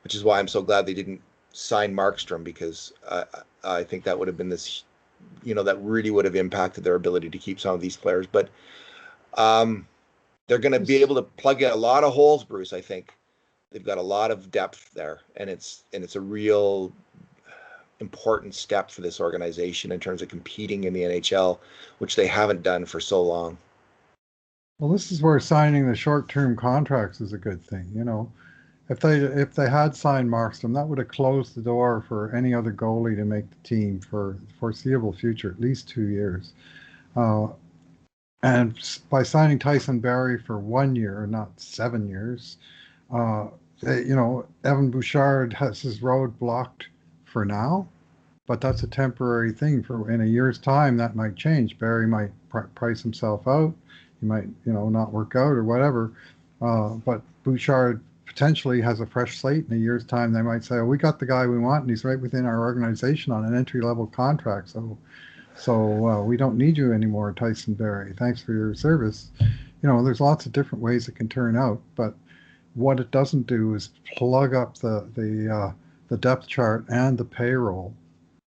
which is why I'm so glad they didn't sign Markstrom, because I think that would have been this, that really would have impacted their ability to keep some of these players. But they're going to be able to plug in a lot of holes, Bruce. I think they've got a lot of depth there, and it's a real important step for this organization in terms of competing in the NHL, which they haven't done for so long. Well, this is where signing the short-term contracts is a good thing. If they had signed Markstrom, that would have closed the door for any other goalie to make the team for the foreseeable future, at least 2 years. And by signing Tyson Barrie for 1 year, not 7 years, Evan Bouchard has his road blocked for now, but that's a temporary thing. For in a year's time, that might change. Barrie might price himself out. He might, not work out or whatever. But Bouchard potentially has a fresh slate in a year's time. They might say, "Oh, we got the guy we want, and he's right within our organization on an entry-level contract. So we don't need you anymore, Tyson Barrie. Thanks for your service." There's lots of different ways it can turn out, but what it doesn't do is plug up the depth chart and the payroll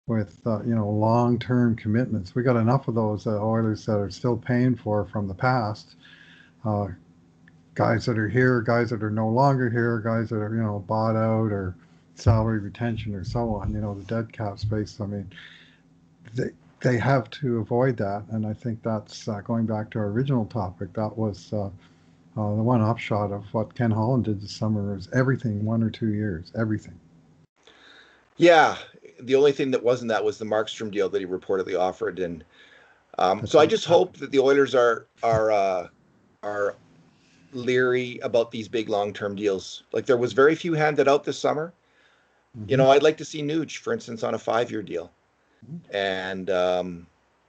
with long-term commitments. We got enough of those Oilers that are still paying for from the past. Guys that are here, guys that are no longer here, guys that are bought out or salary retention or so on. The dead cap space. I mean, they have to avoid that, and I think that's going back to our original topic. That was the one upshot of what Ken Holland did this summer is everything 1 or 2 years, everything. Yeah, the only thing that wasn't that was the Markstrom deal that he reportedly offered, and so I just hope that the Oilers are leery about these big long-term deals. Like there was very few handed out this summer. Mm-hmm. I'd like to see Nuge, for instance, on a 5-year deal, and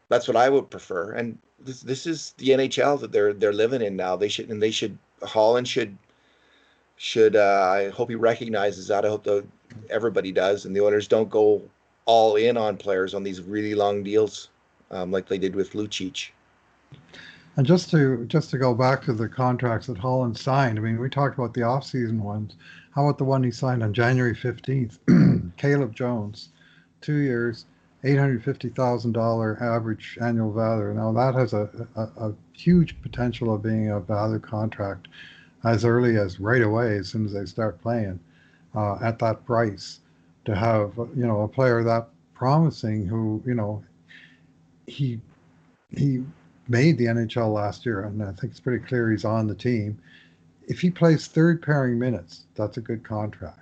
that's what I would prefer. And this is the NHL that they're living in now. Holland should. I hope he recognizes that. I hope everybody does, and the Oilers don't go all in on players on these really long deals like they did with Lucic. And just to go back to the contracts that Holland signed, I mean, we talked about the offseason ones. How about the one he signed on January 15th? Caleb Jones, 2 years, $850,000 average annual value. Now that has a huge potential of being a value contract as early as right away, as soon as they start playing at that price. To have a player that promising who he made the NHL last year, and I think it's pretty clear he's on the team. if he plays third pairing minutes, that's a good contract.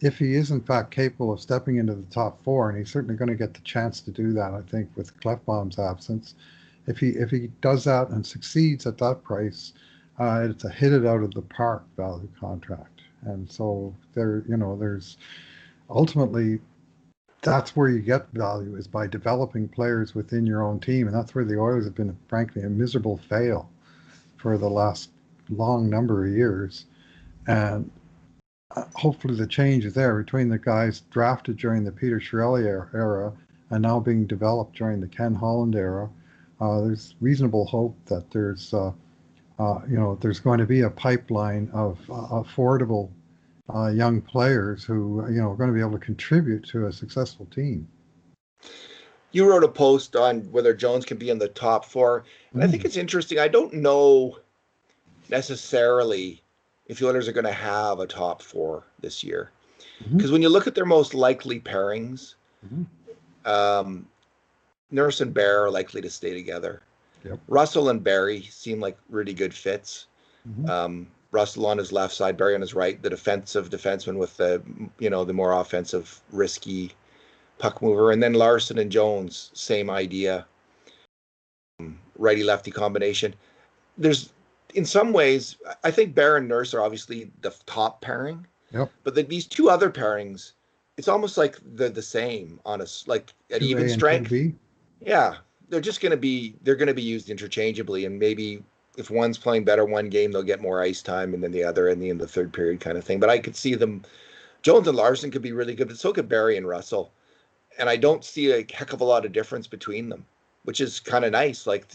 If he is in fact capable of stepping into the top four, and he's certainly going to get the chance to do that, I think, with Clefbaum's absence. If he does that and succeeds at that price, it's a hit it out of the park value contract. And so there's ultimately that's where you get value is by developing players within your own team, and that's where the Oilers have been, frankly, a miserable fail for the last long number of years. And hopefully the change is there between the guys drafted during the Peter Chiarelli era and now being developed during the Ken Holland era. There's reasonable hope that there's going to be a pipeline of affordable young players who are going to be able to contribute to a successful team. You wrote a post on whether Jones can be in the top four, and I think it's interesting. I don't know necessarily if the Oilers are going to have a top four this year, because when you look at their most likely pairings, Nurse and Bear are likely to stay together. Yep. Russell and Barry seem like really good fits. Russell on his left side, Barry on his right, the defenseman with the more offensive, risky puck mover, and then Larson and Jones, same idea, righty-lefty combination. There's, in some ways, I think Bear and Nurse are obviously the top pairing, but these two other pairings, it's almost like they're the same at even strength. Yeah, they're going to be used interchangeably, and maybe if one's playing better one game, they'll get more ice time, and then the other in the third period kind of thing. But I could see them, Jones and Larson could be really good, but so could Barry and Russell. And I don't see a heck of a lot of difference between them, which is kind of nice. Like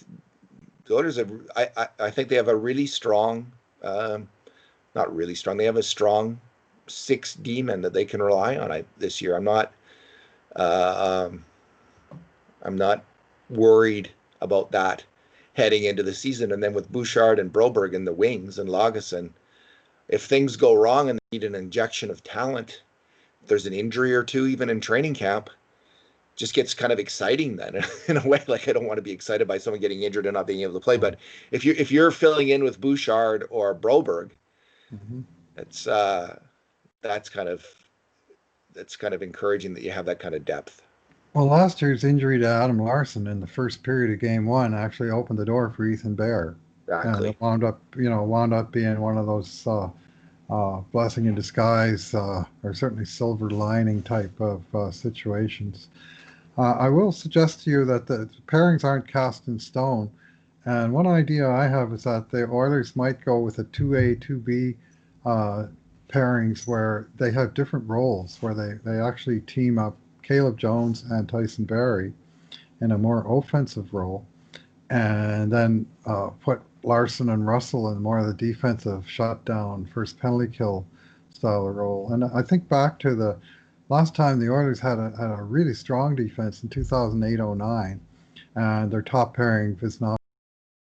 the Oilers I think they have a really strong, not really strong. They have a strong 6 D-men that they can rely on this year. I'm not worried about that heading into the season. And then with Bouchard and Broberg in the wings and Lagesson, if things go wrong and they need an injection of talent, there's an injury or two even in training camp, just gets kind of exciting then in a way. Like, I don't want to be excited by someone getting injured and not being able to play, but if you're filling in with Bouchard or Broberg, that's kind of encouraging that you have that kind of depth. Well, last year's injury to Adam Larson in the first period of Game 1 actually opened the door for Ethan Bear. Exactly. And it wound up being one of those blessing in disguise, or certainly silver lining type of situations. I will suggest to you that the pairings aren't cast in stone. And one idea I have is that the Oilers might go with a 2A, 2B pairings where they have different roles, where they actually team up Caleb Jones and Tyson Barrie in a more offensive role, and then put Larson and Russell in more of the defensive shutdown, first penalty kill style of role. And I think back to the last time the Oilers had a really strong defense in 2008-09, and their top pairing, Visnov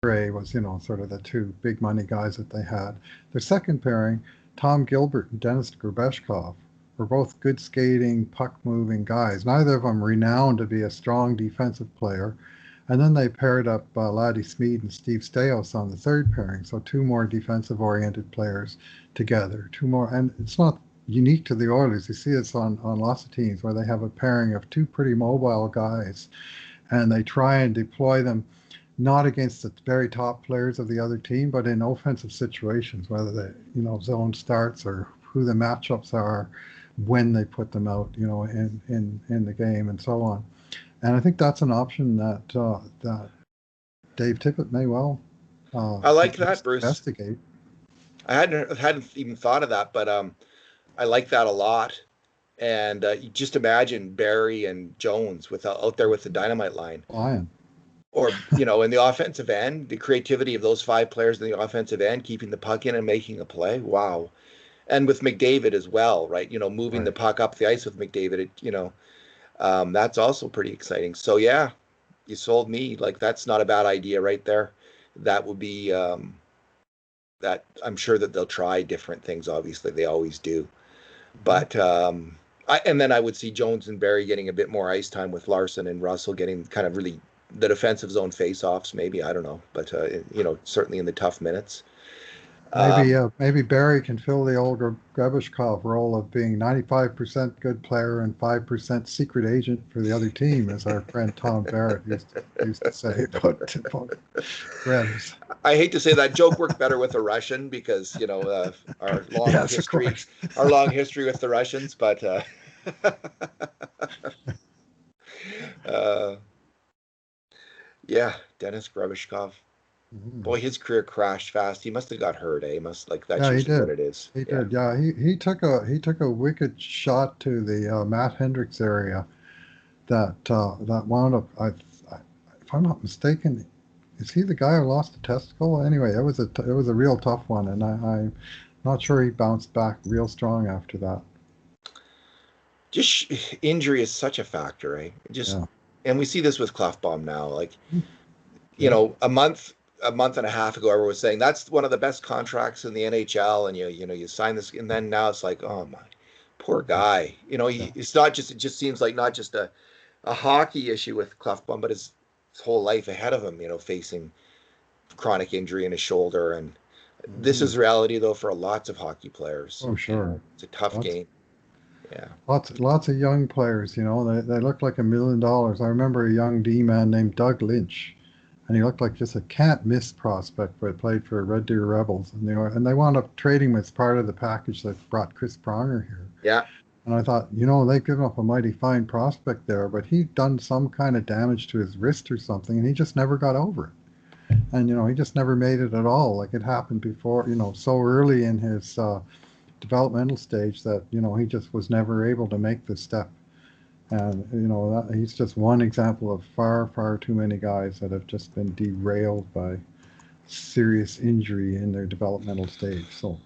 Gray, was sort of the two big money guys that they had. Their second pairing, Tom Gilbert and Denis Grubeshkov, were both good skating, puck-moving guys. Neither of them renowned to be a strong defensive player. And then they paired up Laddie Smeed and Steve Staios on the third pairing, so two more defensive-oriented players together. Two more, and it's not unique to the Oilers. You see this on lots of teams where they have a pairing of two pretty mobile guys, and they try and deploy them not against the very top players of the other team, but in offensive situations, whether the zone starts or who the matchups are, when they put them out, in the game and so on. And I think that's an option that Dave Tippett may well I like that, Bruce. Investigate. I hadn't even thought of that, but I like that a lot. And you just imagine Barry and Jones out there with the dynamite line. Lion. Or, in the offensive end, the creativity of those 5 players in the offensive end, keeping the puck in and making a play. Wow. And with McDavid as well, right? Moving the puck up the ice with McDavid, that's also pretty exciting. So, yeah, you sold me. Like, that's not a bad idea right there. That would be that I'm sure that they'll try different things. Obviously, they always do. But and then I would see Jones and Barry getting a bit more ice time with Larson and Russell getting kind of really the defensive zone face-offs, maybe. I don't know. But, certainly in the tough minutes. Maybe Um, maybe Barry can fill the old Grebishkov role of being 95% good player and 5% secret agent for the other team, as our friend Tom Barrett used to say about Krebs. I hate to say that joke worked better with a Russian because our long Yes, of history, course. our long history with the Russians. But uh, yeah, Denis Grebishkov. Boy, Mhm. his career crashed fast. He must have got hurt. Eh? Must like that's Yeah, he usually what did. it is. He Yeah. did. Yeah, he took a wicked shot to the Matt Hendricks area that wound up. If I'm not mistaken, is he the guy who lost a testicle? Anyway, it was a real tough one, and I'm not sure he bounced back real strong after that. Just injury is such a factor, eh? Just Yeah. and we see this with Clefbaum now. Like Yeah. a month and a half ago, everyone was saying that's one of the best contracts in the NHL, and you sign this, and then now it's like, oh my, poor guy. Yeah. It's not just. It just seems like not just a hockey issue with Clefbaum, but his whole life ahead of him. Facing chronic injury in his shoulder, and this Mhm. is reality though for lots of hockey players. Oh, sure. It's a tough Lots, game. Yeah. lots of young players. They look like $1 million. I remember a young D man named Doug Lynch, and he looked like just a can't miss prospect, but played for Red Deer Rebels, and they wound up trading him as part of the package that brought Chris Pronger here. Yeah. And I thought, they've given up a mighty fine prospect there, but he'd done some kind of damage to his wrist or something, and he just never got over it. And he just never made it at all. Like it happened before, so early in his developmental stage that he just was never able to make the step. And he's just one example of far, far too many guys that have just been derailed by serious injury in their developmental stage. So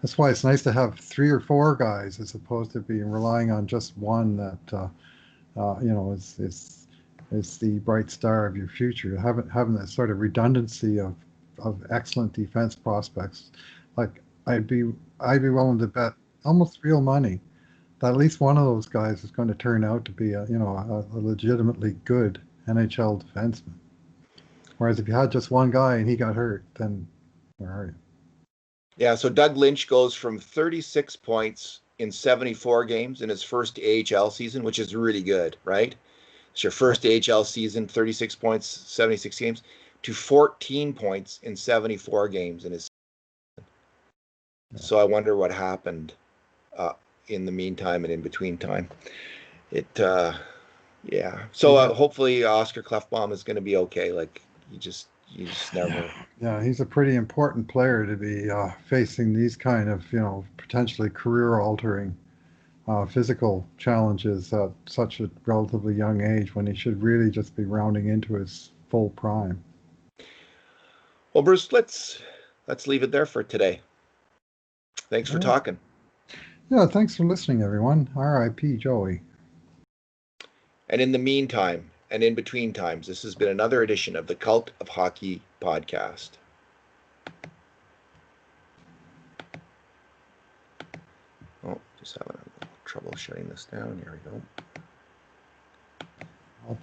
that's why it's nice to have three or four guys as opposed to being relying on just one that is the bright star of your future. Having that sort of redundancy of excellent defense prospects, like I'd be willing to bet almost real money that at least one of those guys is going to turn out to be a legitimately good NHL defenseman. Whereas if you had just one guy and he got hurt, then where are you? Yeah, so Doug Lynch goes from 36 points in 74 games in his first AHL season, which is really good, right? It's your Yep. first AHL season, 36 points, 76 games, to 14 points in 74 games in his. Yeah. So I wonder what happened uh, in the meantime and in between time. Yeah. He So got hopefully Oscar Klefbom is going to be okay. Like you just Yeah, never. yeah, he's a pretty important player to be facing these kind of, potentially career-altering physical challenges at such a relatively young age when he should really just be rounding into his full prime. Well, Bruce, let's leave it there for today. Thanks All for right. talking. Yeah, thanks for listening, everyone. R.I.P. Joey. And in the meantime, and in between times, this has been another edition of the Cult of Hockey podcast. Oh, just having a little trouble shutting this down. Here we go. All